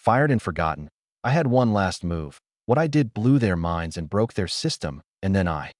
Fired and forgotten. I had one last move. What I did blew their minds and broke their system, and then I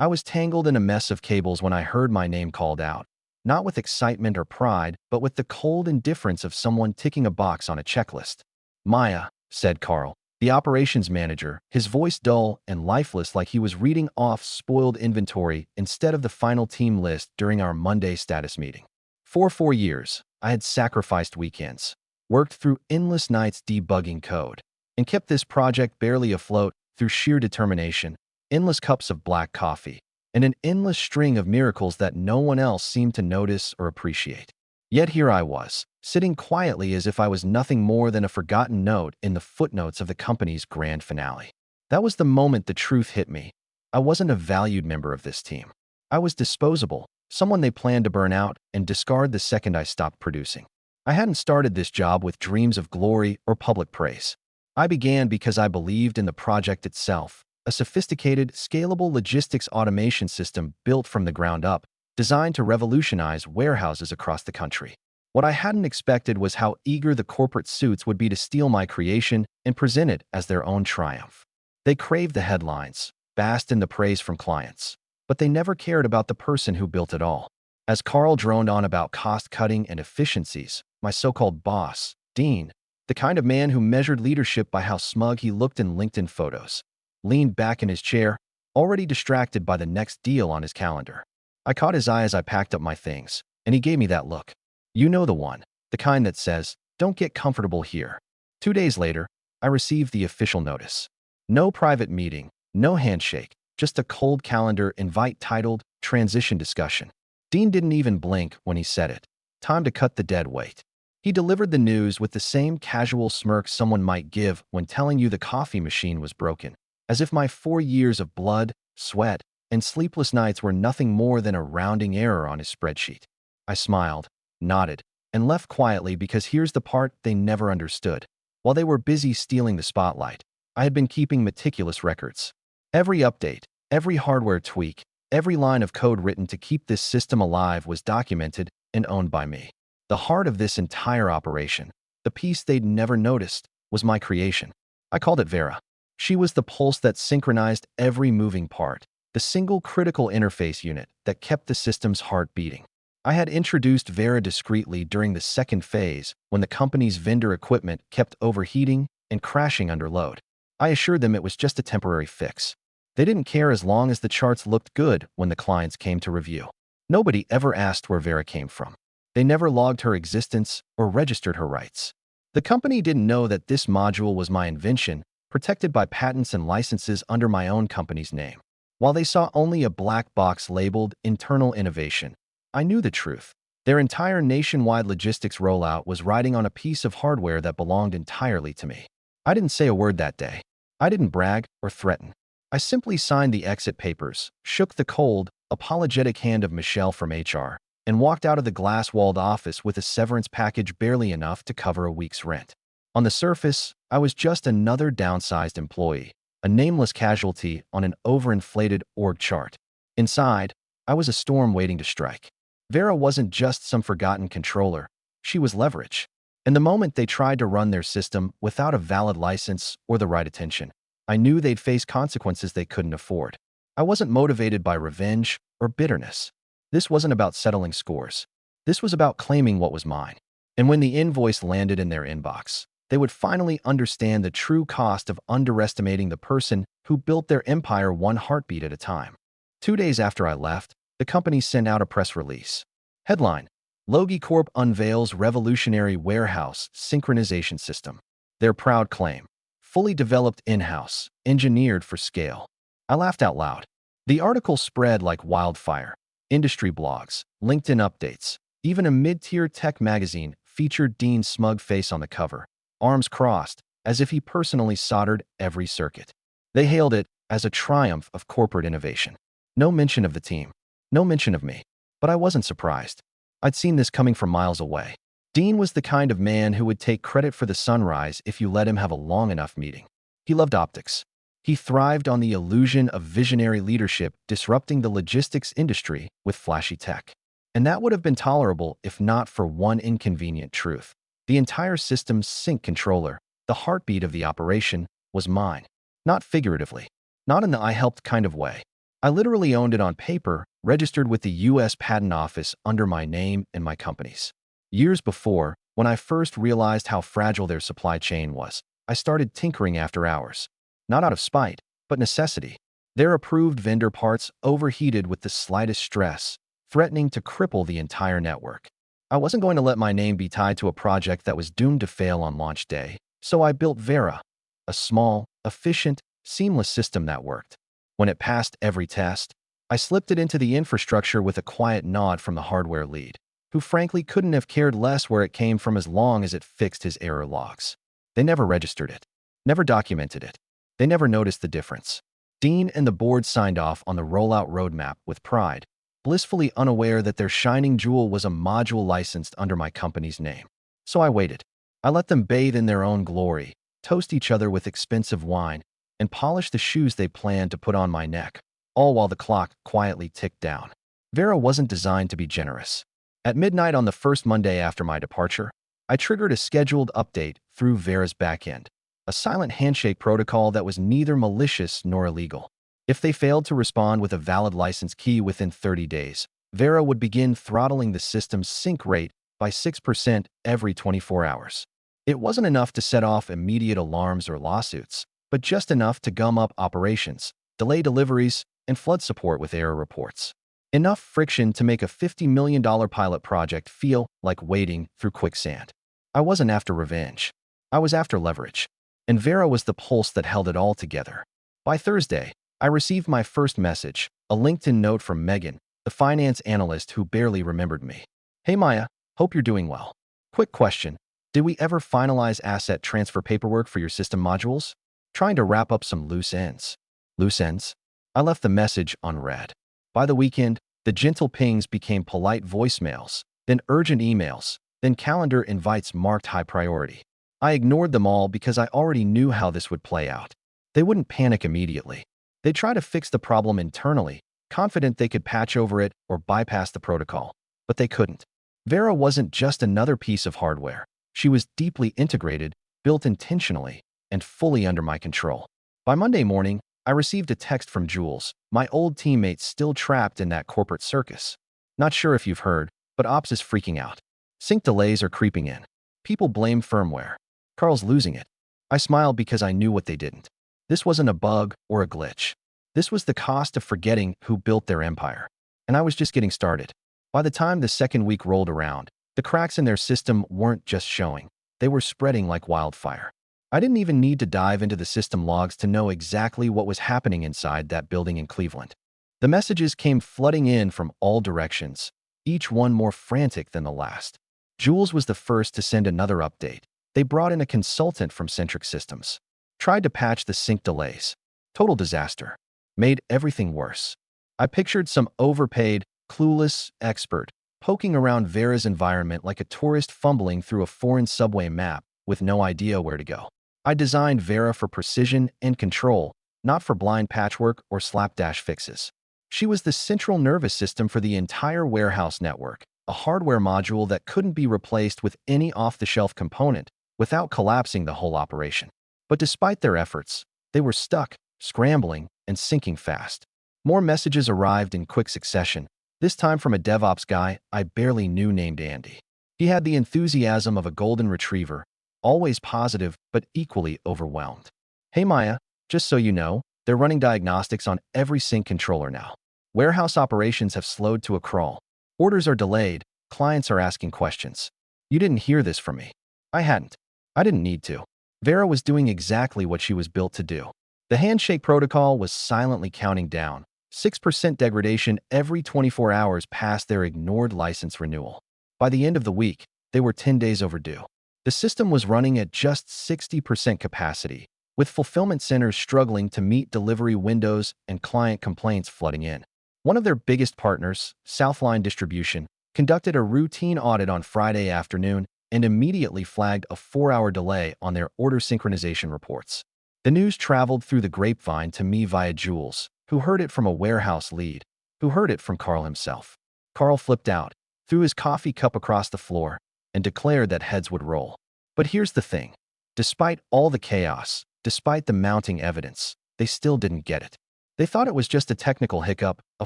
was tangled in a mess of cables when I heard my name called out. Not with excitement or pride, but with the cold indifference of someone ticking a box on a checklist. Maya, said Carl, the operations manager, his voice dull and lifeless like he was reading off spoiled inventory instead of the final team list during our Monday status meeting. For 4 years, I had sacrificed weekends, worked through endless nights debugging code, and kept this project barely afloat through sheer determination, endless cups of black coffee, and an endless string of miracles that no one else seemed to notice or appreciate. Yet here I was, sitting quietly as if I was nothing more than a forgotten note in the footnotes of the company's grand finale. That was the moment the truth hit me. I wasn't a valued member of this team. I was disposable, someone they planned to burn out and discard the second I stopped producing. I hadn't started this job with dreams of glory or public praise. I began because I believed in the project itself, a sophisticated, scalable logistics automation system built from the ground up, designed to revolutionize warehouses across the country. What I hadn't expected was how eager the corporate suits would be to steal my creation and present it as their own triumph. They craved the headlines, basked in the praise from clients, but they never cared about the person who built it all. As Carl droned on about cost-cutting and efficiencies, my so-called boss, Dean, the kind of man who measured leadership by how smug he looked in LinkedIn photos, leaned back in his chair, already distracted by the next deal on his calendar. I caught his eye as I packed up my things, and he gave me that look. You know the one, the kind that says, "Don't get comfortable here." 2 days later, I received the official notice. No private meeting, no handshake, just a cold calendar invite titled Transition Discussion. Dean didn't even blink when he said it. Time to cut the dead weight. He delivered the news with the same casual smirk someone might give when telling you the coffee machine was broken, as if my 4 years of blood, sweat, and sleepless nights were nothing more than a rounding error on his spreadsheet. I smiled, nodded, and left quietly because here's the part they never understood. While they were busy stealing the spotlight, I had been keeping meticulous records. Every update, every hardware tweak, every line of code written to keep this system alive was documented and owned by me. The heart of this entire operation, the piece they'd never noticed, was my creation. I called it Vera. She was the pulse that synchronized every moving part, the single critical interface unit that kept the system's heart beating. I had introduced Vera discreetly during the second phase when the company's vendor equipment kept overheating and crashing under load. I assured them it was just a temporary fix. They didn't care as long as the charts looked good when the clients came to review. Nobody ever asked where Vera came from. They never logged her existence or registered her rights. The company didn't know that this module was my invention, protected by patents and licenses under my own company's name. While they saw only a black box labeled internal innovation, I knew the truth. Their entire nationwide logistics rollout was riding on a piece of hardware that belonged entirely to me. I didn't say a word that day. I didn't brag or threaten. I simply signed the exit papers, shook the cold, apologetic hand of Michelle from HR, and walked out of the glass-walled office with a severance package barely enough to cover a week's rent. On the surface, I was just another downsized employee, a nameless casualty on an overinflated org chart. Inside, I was a storm waiting to strike. Vera wasn't just some forgotten controller. She was leverage. And the moment they tried to run their system without a valid license or the right attention, I knew they'd face consequences they couldn't afford. I wasn't motivated by revenge or bitterness. This wasn't about settling scores. This was about claiming what was mine. And when the invoice landed in their inbox, they would finally understand the true cost of underestimating the person who built their empire one heartbeat at a time. 2 days after I left, the company sent out a press release. Headline: Logi Corp unveils revolutionary warehouse synchronization system. Their proud claim: fully developed in-house, engineered for scale. I laughed out loud. The article spread like wildfire. Industry blogs, LinkedIn updates, even a mid-tier tech magazine featured Dean's smug face on the cover, arms crossed, as if he personally soldered every circuit. They hailed it as a triumph of corporate innovation. No mention of the team. No mention of me. But I wasn't surprised. I'd seen this coming from miles away. Dean was the kind of man who would take credit for the sunrise if you let him have a long enough meeting. He loved optics. He thrived on the illusion of visionary leadership disrupting the logistics industry with flashy tech. And that would have been tolerable if not for one inconvenient truth. The entire system's sync controller, The heartbeat of the operation was mine. Not figuratively. Not in the I helped kind of way. I literally owned it on paper, registered with the U.S. Patent Office under my name and my company's. Years before, when I first realized how fragile their supply chain was, I started tinkering after hours. Not out of spite, but necessity. Their approved vendor parts overheated with the slightest stress, threatening to cripple the entire network. I wasn't going to let my name be tied to a project that was doomed to fail on launch day, so I built Vera, a small, efficient, seamless system that worked. When it passed every test, I slipped it into the infrastructure with a quiet nod from the hardware lead, who frankly couldn't have cared less where it came from as long as it fixed his error logs. They never registered it, never documented it. They never noticed the difference. Dean and the board signed off on the rollout roadmap with pride, blissfully unaware that their shining jewel was a module licensed under my company's name. So I waited. I let them bathe in their own glory, toast each other with expensive wine, and polish the shoes they planned to put on my neck, all while the clock quietly ticked down. Vera wasn't designed to be generous. At midnight on the first Monday after my departure, I triggered a scheduled update through Vera's backend, a silent handshake protocol that was neither malicious nor illegal. If they failed to respond with a valid license key within 30 days, Vera would begin throttling the system's sync rate by 6% every 24 hours. It wasn't enough to set off immediate alarms or lawsuits, but just enough to gum up operations, delay deliveries, and flood support with error reports. Enough friction to make a $50 million pilot project feel like wading through quicksand. I wasn't after revenge. I was after leverage. And Vera was the pulse that held it all together. By Thursday, I received my first message, a LinkedIn note from Megan, the finance analyst who barely remembered me. Hey Maya, hope you're doing well. Quick question. Did we ever finalize asset transfer paperwork for your system modules? Trying to wrap up some loose ends. Loose ends? I left the message unread. By the weekend, the gentle pings became polite voicemails, then urgent emails, then calendar invites marked high priority. I ignored them all because I already knew how this would play out. They wouldn't panic immediately. They'd try to fix the problem internally, confident they could patch over it or bypass the protocol. But they couldn't. Vera wasn't just another piece of hardware. She was deeply integrated, built intentionally, and fully under my control. By Monday morning, I received a text from Jules, my old teammate still trapped in that corporate circus. Not sure if you've heard, but Ops is freaking out. Sync delays are creeping in. People blame firmware. Carl's losing it. I smiled because I knew what they didn't. This wasn't a bug or a glitch. This was the cost of forgetting who built their empire. And I was just getting started. By the time the second week rolled around, the cracks in their system weren't just showing. They were spreading like wildfire. I didn't even need to dive into the system logs to know exactly what was happening inside that building in Cleveland. The messages came flooding in from all directions, each one more frantic than the last. Jules was the first to send another update. They brought in a consultant from Centric Systems. Tried to patch the sync delays. Total disaster. Made everything worse. I pictured some overpaid, clueless expert poking around Vera's environment like a tourist fumbling through a foreign subway map with no idea where to go. I designed Vera for precision and control, not for blind patchwork or slapdash fixes. She was the central nervous system for the entire warehouse network, a hardware module that couldn't be replaced with any off-the-shelf component without collapsing the whole operation. But despite their efforts, they were stuck, scrambling, and sinking fast. More messages arrived in quick succession, this time from a DevOps guy I barely knew named Andy. He had the enthusiasm of a golden retriever, always positive but equally overwhelmed. Hey Maya, just so you know, they're running diagnostics on every sync controller now. Warehouse operations have slowed to a crawl. Orders are delayed, clients are asking questions. You didn't hear this from me. I hadn't. I didn't need to. Vera was doing exactly what she was built to do. The handshake protocol was silently counting down, 6% degradation every 24 hours past their ignored license renewal. By the end of the week, they were 10 days overdue. The system was running at just 60% capacity, with fulfillment centers struggling to meet delivery windows and client complaints flooding in. One of their biggest partners, Southline Distribution, conducted a routine audit on Friday afternoon and immediately flagged a 4-hour delay on their order synchronization reports. The news traveled through the grapevine to me via Jules, who heard it from a warehouse lead, who heard it from Carl himself. Carl flipped out, threw his coffee cup across the floor, and declared that heads would roll. But here's the thing. Despite all the chaos, despite the mounting evidence, they still didn't get it. They thought it was just a technical hiccup, a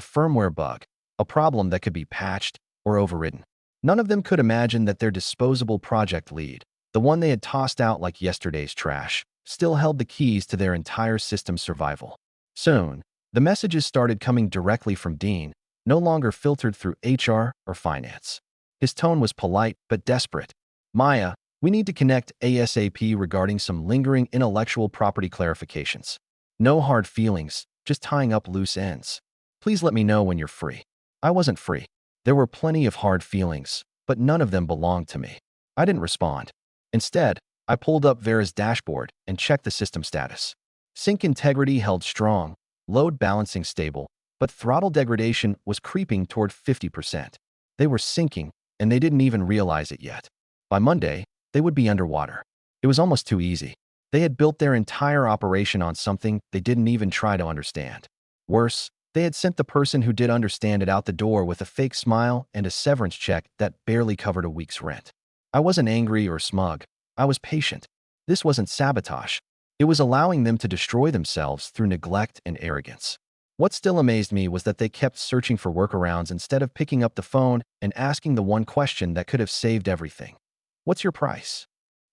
firmware bug, a problem that could be patched or overridden. None of them could imagine that their disposable project lead, the one they had tossed out like yesterday's trash, still held the keys to their entire system's survival. Soon, the messages started coming directly from Dean, no longer filtered through HR or finance. His tone was polite but desperate. "Maya, we need to connect ASAP regarding some lingering intellectual property clarifications. No hard feelings, just tying up loose ends. Please let me know when you're free." I wasn't free. There were plenty of hard feelings, but none of them belonged to me. I didn't respond. Instead, I pulled up Vera's dashboard and checked the system status. Sync integrity held strong, load balancing stable, but throttle degradation was creeping toward 50%. They were sinking, and they didn't even realize it yet. By Monday, they would be underwater. It was almost too easy. They had built their entire operation on something they didn't even try to understand. Worse, they had sent the person who did understand it out the door with a fake smile and a severance check that barely covered a week's rent. I wasn't angry or smug. I was patient. This wasn't sabotage. It was allowing them to destroy themselves through neglect and arrogance. What still amazed me was that they kept searching for workarounds instead of picking up the phone and asking the one question that could have saved everything. "What's your price?"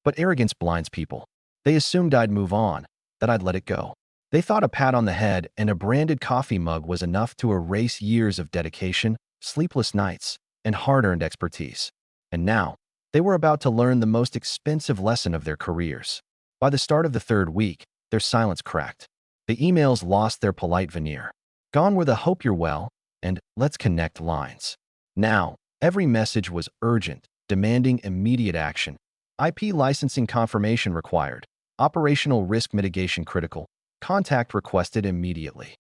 But arrogance blinds people. They assumed I'd move on, that I'd let it go. They thought a pat on the head and a branded coffee mug was enough to erase years of dedication, sleepless nights, and hard-earned expertise. And now, they were about to learn the most expensive lesson of their careers. By the start of the third week, their silence cracked. The emails lost their polite veneer. Gone were the "hope you're well" and "let's connect" lines. Now, every message was urgent, demanding immediate action. IP licensing confirmation required. Operational risk mitigation critical. Contact requested immediately.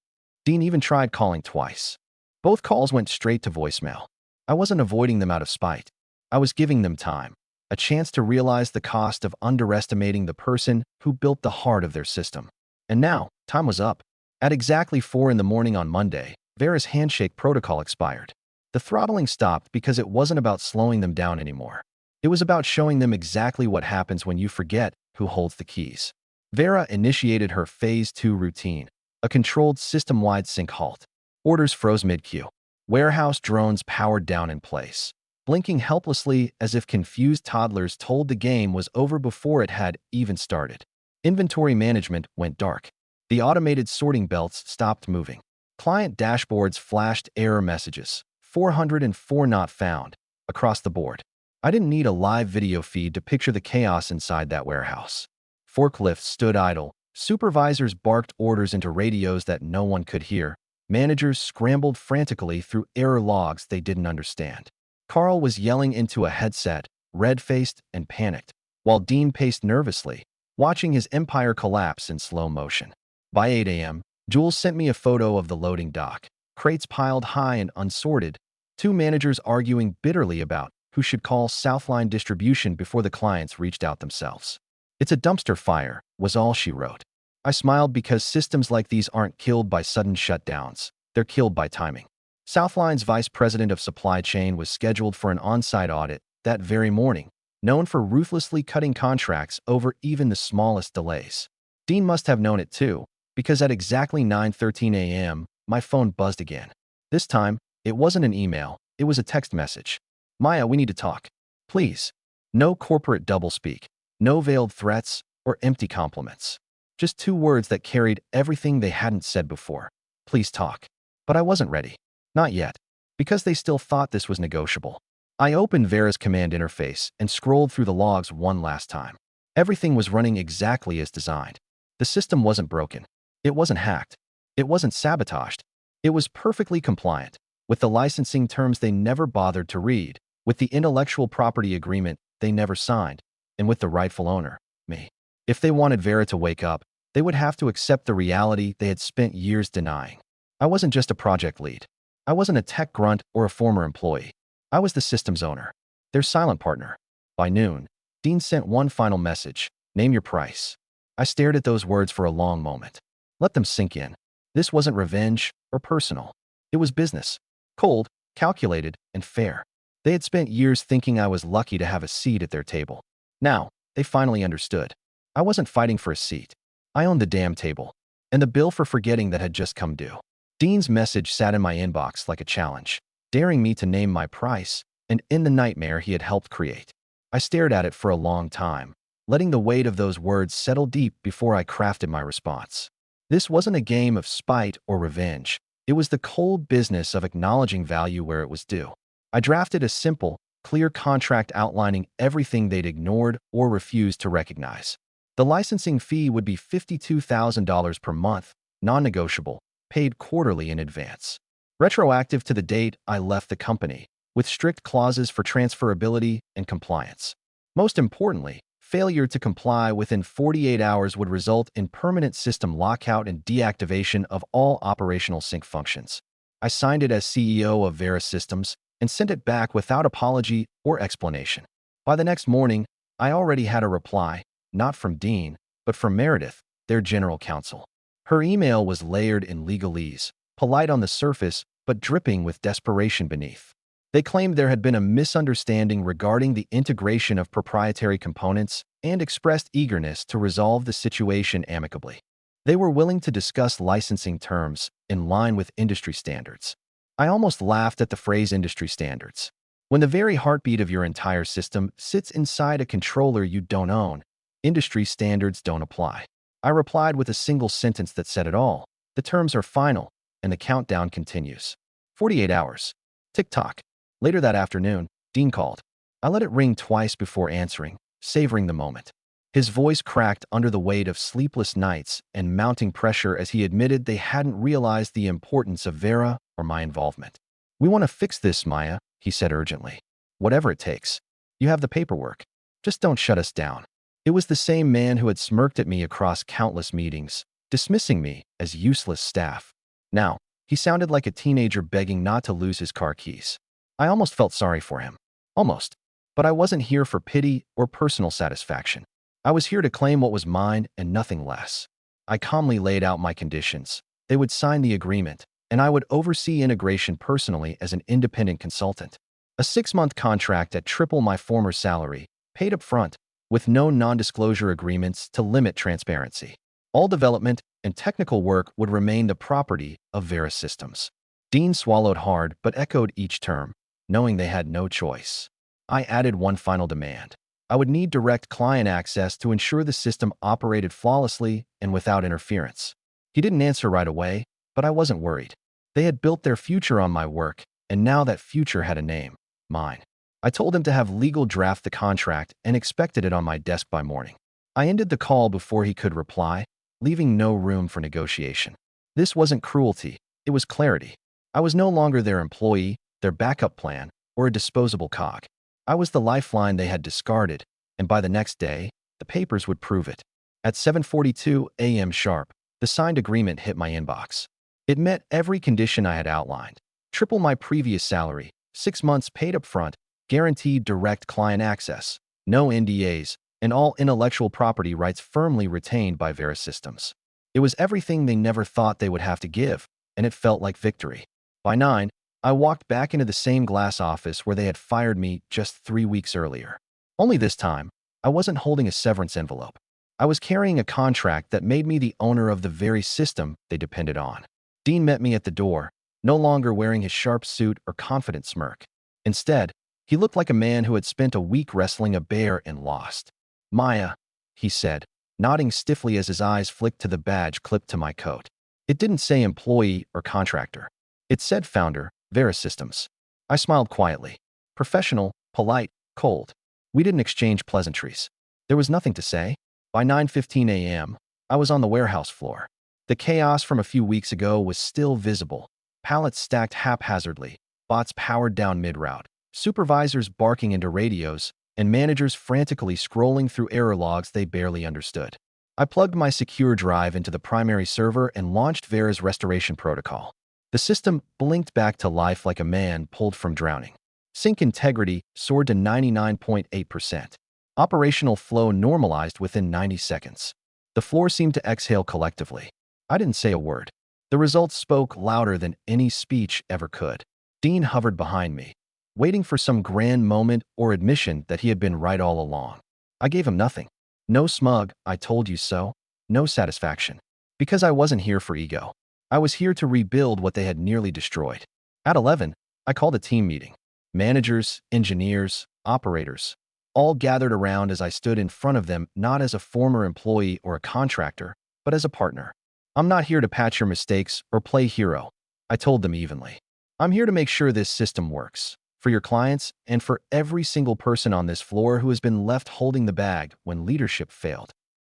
Dean even tried calling twice. Both calls went straight to voicemail. I wasn't avoiding them out of spite. I was giving them time, a chance to realize the cost of underestimating the person who built the heart of their system. And now, time was up. At exactly 4 in the morning on Monday, Vera's handshake protocol expired. The throttling stopped because it wasn't about slowing them down anymore. It was about showing them exactly what happens when you forget who holds the keys. Vera initiated her Phase 2 routine, a controlled system-wide sync halt. Orders froze mid-queue. Warehouse drones powered down in place, blinking helplessly as if confused toddlers told the game was over before it had even started. Inventory management went dark. The automated sorting belts stopped moving. Client dashboards flashed error messages, 404 not found, across the board. I didn't need a live video feed to picture the chaos inside that warehouse. Forklifts stood idle. Supervisors barked orders into radios that no one could hear. Managers scrambled frantically through error logs they didn't understand. Carl was yelling into a headset, red-faced and panicked, while Dean paced nervously, watching his empire collapse in slow motion. By 8 a.m., Jules sent me a photo of the loading dock, crates piled high and unsorted, two managers arguing bitterly about who should call Southline Distribution before the clients reached out themselves. "It's a dumpster fire," was all she wrote. I smiled because systems like these aren't killed by sudden shutdowns. They're killed by timing. Southline's vice president of supply chain was scheduled for an on-site audit that very morning, known for ruthlessly cutting contracts over even the smallest delays. Dean must have known it too, because at exactly 9:13 a.m., my phone buzzed again. This time, it wasn't an email, it was a text message. "Maya, we need to talk. Please." No corporate doublespeak, no veiled threats or empty compliments. Just two words that carried everything they hadn't said before. "Please talk." But I wasn't ready. Not yet. Because they still thought this was negotiable. I opened Vera's command interface and scrolled through the logs one last time. Everything was running exactly as designed. The system wasn't broken. It wasn't hacked. It wasn't sabotaged. It was perfectly compliant, with the licensing terms they never bothered to read, with the intellectual property agreement they never signed, and with the rightful owner, me. If they wanted Vera to wake up, they would have to accept the reality they had spent years denying. I wasn't just a project lead. I wasn't a tech grunt or a former employee. I was the system's owner, their silent partner. By noon, Dean sent one final message: "Name your price." I stared at those words for a long moment. Let them sink in. This wasn't revenge or personal. It was business. Cold, calculated, and fair. They had spent years thinking I was lucky to have a seat at their table. Now, they finally understood. I wasn't fighting for a seat. I owned the damn table. And the bill for forgetting that had just come due. Dean's message sat in my inbox like a challenge, daring me to name my price and end the nightmare he had helped create. I stared at it for a long time, letting the weight of those words settle deep before I crafted my response. This wasn't a game of spite or revenge. It was the cold business of acknowledging value where it was due. I drafted a simple, clear contract outlining everything they'd ignored or refused to recognize. The licensing fee would be $52,000 per month, non-negotiable, paid quarterly in advance. Retroactive to the date I left the company, with strict clauses for transferability and compliance. Most importantly, failure to comply within 48 hours would result in permanent system lockout and deactivation of all operational sync functions. I signed it as CEO of Vera Systems and sent it back without apology or explanation. By the next morning, I already had a reply, not from Dean, but from Meredith, their general counsel. Her email was layered in legalese, polite on the surface, but dripping with desperation beneath. They claimed there had been a misunderstanding regarding the integration of proprietary components and expressed eagerness to resolve the situation amicably. They were willing to discuss licensing terms in line with industry standards. I almost laughed at the phrase industry standards. When the very heartbeat of your entire system sits inside a controller you don't own, industry standards don't apply. I replied with a single sentence that said it all. The terms are final, and the countdown continues. 48 hours. Tick-tock. Later that afternoon, Dean called. I let it ring twice before answering, savoring the moment. His voice cracked under the weight of sleepless nights and mounting pressure as he admitted they hadn't realized the importance of Vera or my involvement. "We want to fix this, Maya," he said urgently. "Whatever it takes. You have the paperwork. Just don't shut us down." It was the same man who had smirked at me across countless meetings, dismissing me as useless staff. Now, he sounded like a teenager begging not to lose his car keys. I almost felt sorry for him. Almost. But I wasn't here for pity or personal satisfaction. I was here to claim what was mine and nothing less. I calmly laid out my conditions. They would sign the agreement, and I would oversee integration personally as an independent consultant. A 6-month contract at triple my former salary, paid up front, with no non-disclosure agreements to limit transparency. All development and technical work would remain the property of Vera Systems. Dean swallowed hard but echoed each term, knowing they had no choice. I added one final demand. I would need direct client access to ensure the system operated flawlessly and without interference. He didn't answer right away, but I wasn't worried. They had built their future on my work, and now that future had a name, mine. I told him to have legal draft the contract and expected it on my desk by morning. I ended the call before he could reply, leaving no room for negotiation. This wasn't cruelty, it was clarity. I was no longer their employee, their backup plan, or a disposable cog. I was the lifeline they had discarded, and by the next day, the papers would prove it. At 7:42 a.m. sharp, the signed agreement hit my inbox. It met every condition I had outlined. Triple my previous salary, 6 months paid up front, guaranteed direct client access, no NDAs, and all intellectual property rights firmly retained by Vera Systems. It was everything they never thought they would have to give, and it felt like victory. By 9, I walked back into the same glass office where they had fired me just 3 weeks earlier. Only this time, I wasn't holding a severance envelope. I was carrying a contract that made me the owner of the very system they depended on. Dean met me at the door, no longer wearing his sharp suit or confident smirk. Instead, he looked like a man who had spent a week wrestling a bear and lost. "Maya," he said, nodding stiffly as his eyes flicked to the badge clipped to my coat. It didn't say employee or contractor. It said founder, Vera Systems. I smiled quietly. Professional, polite, cold. We didn't exchange pleasantries. There was nothing to say. By 9:15 a.m., I was on the warehouse floor. The chaos from a few weeks ago was still visible. Pallets stacked haphazardly, bots powered down mid-route, supervisors barking into radios, and managers frantically scrolling through error logs they barely understood. I plugged my secure drive into the primary server and launched Vera's restoration protocol. The system blinked back to life like a man pulled from drowning. Sync integrity soared to 99.8%. Operational flow normalized within 90 seconds. The floor seemed to exhale collectively. I didn't say a word. The results spoke louder than any speech ever could. Dean hovered behind me, waiting for some grand moment or admission that he had been right all along. I gave him nothing. No smug, I told you so. No satisfaction. Because I wasn't here for ego. I was here to rebuild what they had nearly destroyed. At 11, I called a team meeting. Managers, engineers, operators, all gathered around as I stood in front of them not as a former employee or a contractor, but as a partner. I'm not here to patch your mistakes or play hero, I told them evenly. I'm here to make sure this system works, for your clients and for every single person on this floor who has been left holding the bag when leadership failed.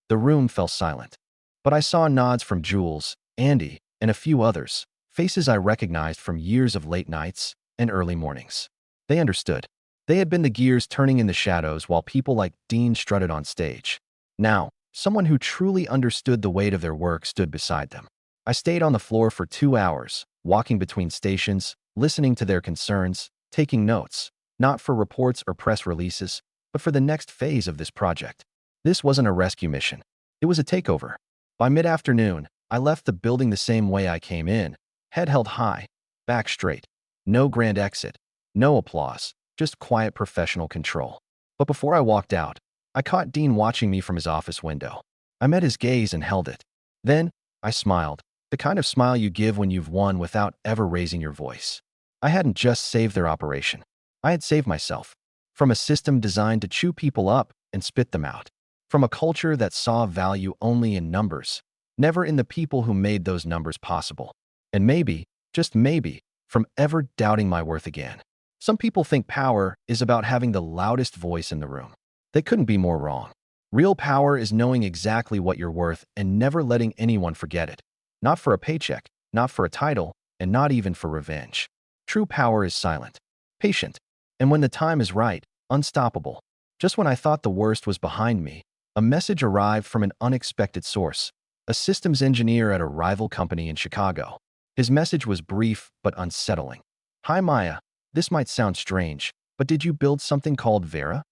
The room fell silent, but I saw nods from Jules, Andy, and a few others, faces I recognized from years of late nights and early mornings. They understood. They had been the gears turning in the shadows while people like Dean strutted on stage. Now, someone who truly understood the weight of their work stood beside them. I stayed on the floor for 2 hours, walking between stations, listening to their concerns, taking notes, not for reports or press releases, but for the next phase of this project. This wasn't a rescue mission. It was a takeover. By mid-afternoon, I left the building the same way I came in, head held high, back straight. No grand exit, no applause, just quiet professional control. But before I walked out, I caught Dean watching me from his office window. I met his gaze and held it. Then, I smiled, the kind of smile you give when you've won without ever raising your voice. I hadn't just saved their operation. I had saved myself. From a system designed to chew people up and spit them out. From a culture that saw value only in numbers, never in the people who made those numbers possible. And maybe, just maybe, from ever doubting my worth again. Some people think power is about having the loudest voice in the room. They couldn't be more wrong. Real power is knowing exactly what you're worth and never letting anyone forget it. Not for a paycheck, not for a title, and not even for revenge. True power is silent, patient, and when the time is right, unstoppable. Just when I thought the worst was behind me, a message arrived from an unexpected source, a systems engineer at a rival company in Chicago. His message was brief but unsettling. Hi Maya, this might sound strange, but did you build something called Vera?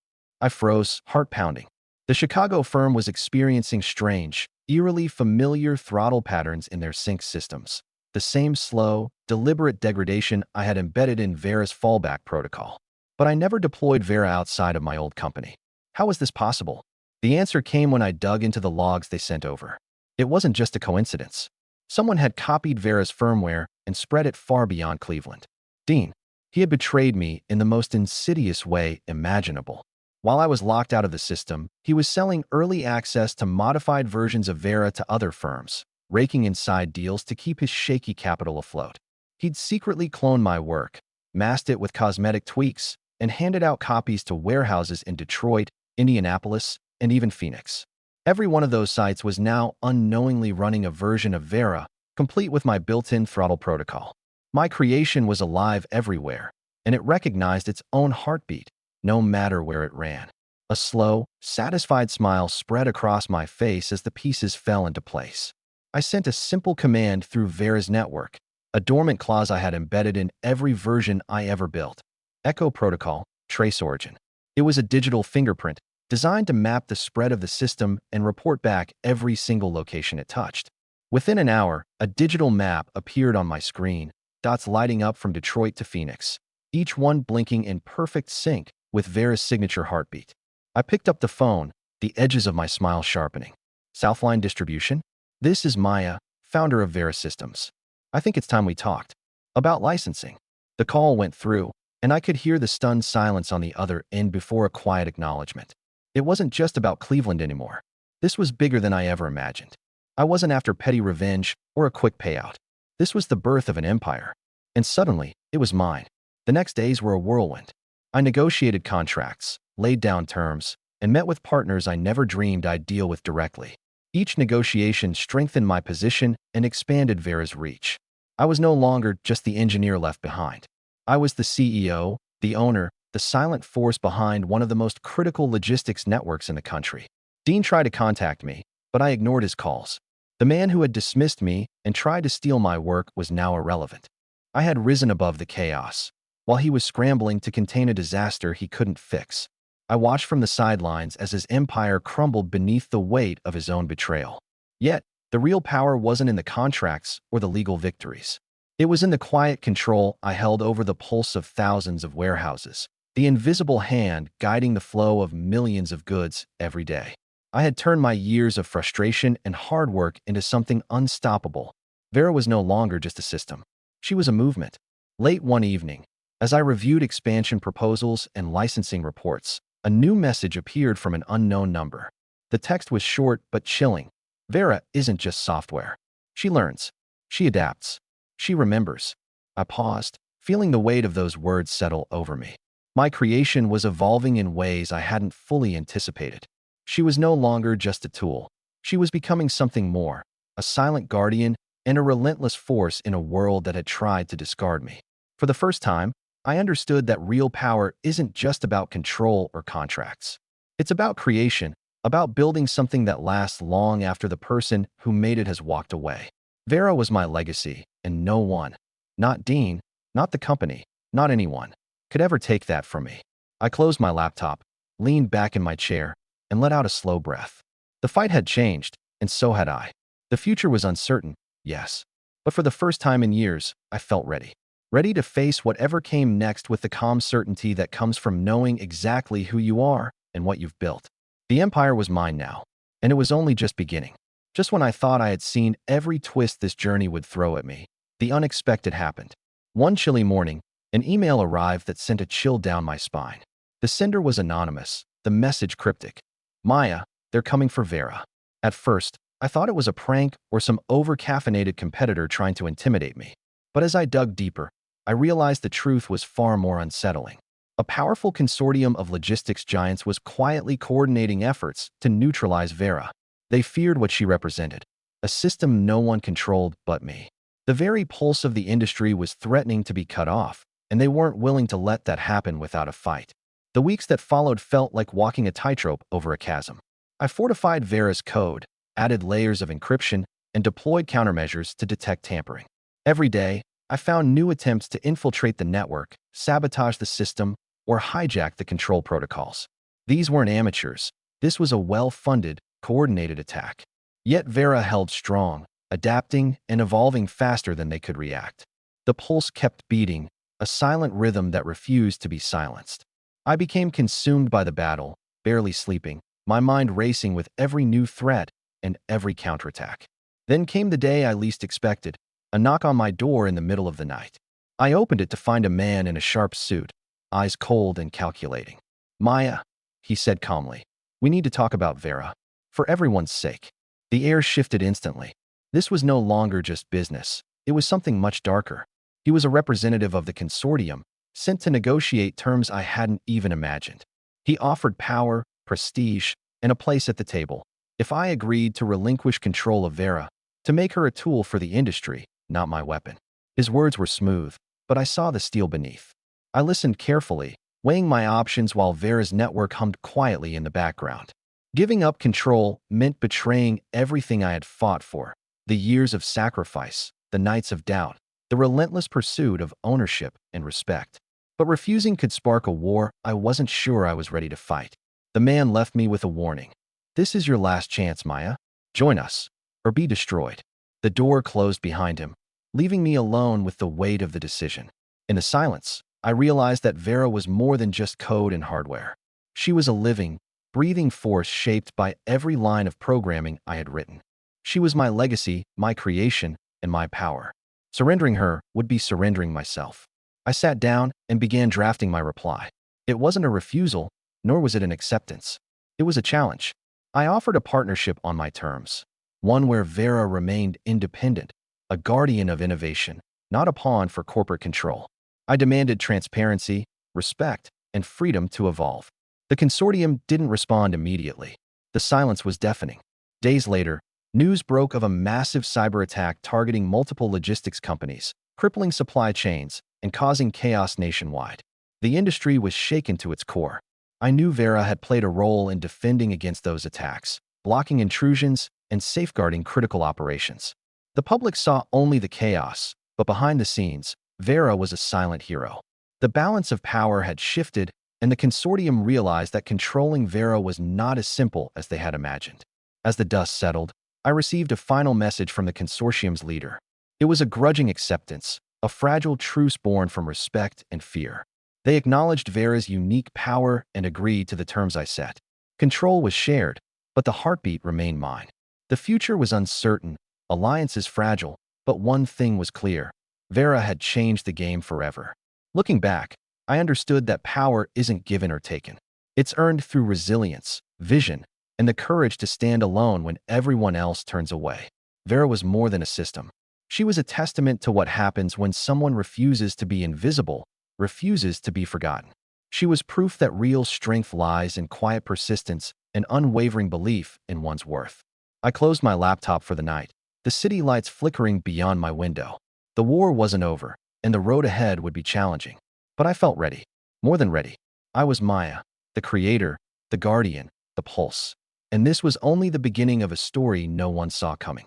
I froze, heart pounding. The Chicago firm was experiencing strange, eerily familiar throttle patterns in their sync systems. The same slow, deliberate degradation I had embedded in Vera's fallback protocol. But I never deployed Vera outside of my old company. How was this possible? The answer came when I dug into the logs they sent over. It wasn't just a coincidence. Someone had copied Vera's firmware and spread it far beyond Cleveland. Dean. He had betrayed me in the most insidious way imaginable. While I was locked out of the system, he was selling early access to modified versions of Vera to other firms, raking in side deals to keep his shaky capital afloat. He'd secretly cloned my work, masked it with cosmetic tweaks, and handed out copies to warehouses in Detroit, Indianapolis, and even Phoenix. Every one of those sites was now unknowingly running a version of Vera, complete with my built-in throttle protocol. My creation was alive everywhere, and it recognized its own heartbeat, no matter where it ran. A slow, satisfied smile spread across my face as the pieces fell into place. I sent a simple command through Vera's network, a dormant clause I had embedded in every version I ever built. Echo Protocol, Trace Origin. It was a digital fingerprint designed to map the spread of the system and report back every single location it touched. Within an hour, a digital map appeared on my screen, dots lighting up from Detroit to Phoenix, each one blinking in perfect sync with Vera's signature heartbeat. I picked up the phone, the edges of my smile sharpening. Southline Distribution? This is Maya, founder of Vera Systems. I think it's time we talked. About licensing. The call went through, and I could hear the stunned silence on the other end before a quiet acknowledgement. It wasn't just about Cleveland anymore. This was bigger than I ever imagined. I wasn't after petty revenge or a quick payout. This was the birth of an empire. And suddenly, it was mine. The next days were a whirlwind. I negotiated contracts, laid down terms, and met with partners I never dreamed I'd deal with directly. Each negotiation strengthened my position and expanded Vera's reach. I was no longer just the engineer left behind. I was the CEO, the owner, the silent force behind one of the most critical logistics networks in the country. Dean tried to contact me, but I ignored his calls. The man who had dismissed me and tried to steal my work was now irrelevant. I had risen above the chaos, while he was scrambling to contain a disaster he couldn't fix. I watched from the sidelines as his empire crumbled beneath the weight of his own betrayal. Yet, the real power wasn't in the contracts or the legal victories. It was in the quiet control I held over the pulse of thousands of warehouses, the invisible hand guiding the flow of millions of goods every day. I had turned my years of frustration and hard work into something unstoppable. Vera was no longer just a system. She was a movement. Late one evening, as I reviewed expansion proposals and licensing reports, a new message appeared from an unknown number. The text was short but chilling. Vera isn't just software. She learns. She adapts. She remembers. I paused, feeling the weight of those words settle over me. My creation was evolving in ways I hadn't fully anticipated. She was no longer just a tool. She was becoming something more, a silent guardian and a relentless force in a world that had tried to discard me. For the first time, I understood that real power isn't just about control or contracts. It's about creation, about building something that lasts long after the person who made it has walked away. Vera was my legacy, and no one, not Dean, not the company, not anyone, could ever take that from me. I closed my laptop, leaned back in my chair, and let out a slow breath. The fight had changed, and so had I. The future was uncertain, yes. But for the first time in years, I felt ready. Ready to face whatever came next with the calm certainty that comes from knowing exactly who you are and what you've built. The empire was mine now, and it was only just beginning. Just when I thought I had seen every twist this journey would throw at me, the unexpected happened. One chilly morning, an email arrived that sent a chill down my spine. The sender was anonymous, the message cryptic. Maya, they're coming for Vera. At first, I thought it was a prank or some over-caffeinated competitor trying to intimidate me. But as I dug deeper, I realized the truth was far more unsettling. A powerful consortium of logistics giants was quietly coordinating efforts to neutralize Vera. They feared what she represented, a system no one controlled but me. The very pulse of the industry was threatening to be cut off, and they weren't willing to let that happen without a fight. The weeks that followed felt like walking a tightrope over a chasm. I fortified Vera's code, added layers of encryption, and deployed countermeasures to detect tampering. Every day, I found new attempts to infiltrate the network, sabotage the system, or hijack the control protocols. These weren't amateurs. This was a well-funded, coordinated attack. Yet Vera held strong, adapting and evolving faster than they could react. The pulse kept beating, a silent rhythm that refused to be silenced. I became consumed by the battle, barely sleeping, my mind racing with every new threat and every counterattack. Then came the day I least expected, a knock on my door in the middle of the night. I opened it to find a man in a sharp suit, eyes cold and calculating. Maya, he said calmly, we need to talk about Vera. For everyone's sake. The air shifted instantly. This was no longer just business. It was something much darker. He was a representative of the consortium, sent to negotiate terms I hadn't even imagined. He offered power, prestige, and a place at the table. If I agreed to relinquish control of Vera, to make her a tool for the industry, not my weapon. His words were smooth, but I saw the steel beneath. I listened carefully, weighing my options while Vera's network hummed quietly in the background. Giving up control meant betraying everything I had fought for. The years of sacrifice, the nights of doubt, the relentless pursuit of ownership and respect. But refusing could spark a war I wasn't sure I was ready to fight. The man left me with a warning. This is your last chance, Maya. Join us, or be destroyed. The door closed behind him, leaving me alone with the weight of the decision. In the silence, I realized that Vera was more than just code and hardware. She was a living, breathing force shaped by every line of programming I had written. She was my legacy, my creation, and my power. Surrendering her would be surrendering myself. I sat down and began drafting my reply. It wasn't a refusal, nor was it an acceptance. It was a challenge. I offered a partnership on my terms, one where Vera remained independent, a guardian of innovation, not a pawn for corporate control. I demanded transparency, respect, and freedom to evolve. The consortium didn't respond immediately. The silence was deafening. Days later, news broke of a massive cyber attack targeting multiple logistics companies, crippling supply chains, and causing chaos nationwide. The industry was shaken to its core. I knew Vera had played a role in defending against those attacks, blocking intrusions, and safeguarding critical operations. The public saw only the chaos, but behind the scenes, Vera was a silent hero. The balance of power had shifted, and the consortium realized that controlling Vera was not as simple as they had imagined. As the dust settled, I received a final message from the consortium's leader. It was a grudging acceptance, a fragile truce born from respect and fear. They acknowledged Vera's unique power and agreed to the terms I set. Control was shared, but the heartbeat remained mine. The future was uncertain, alliances fragile, but one thing was clear. Vera had changed the game forever. Looking back, I understood that power isn't given or taken. It's earned through resilience, vision, and the courage to stand alone when everyone else turns away. Vera was more than a system. She was a testament to what happens when someone refuses to be invisible, refuses to be forgotten. She was proof that real strength lies in quiet persistence and unwavering belief in one's worth. I closed my laptop for the night, the city lights flickering beyond my window. The war wasn't over, and the road ahead would be challenging. But I felt ready. More than ready. I was Maya, the creator, the guardian, the pulse. And this was only the beginning of a story no one saw coming.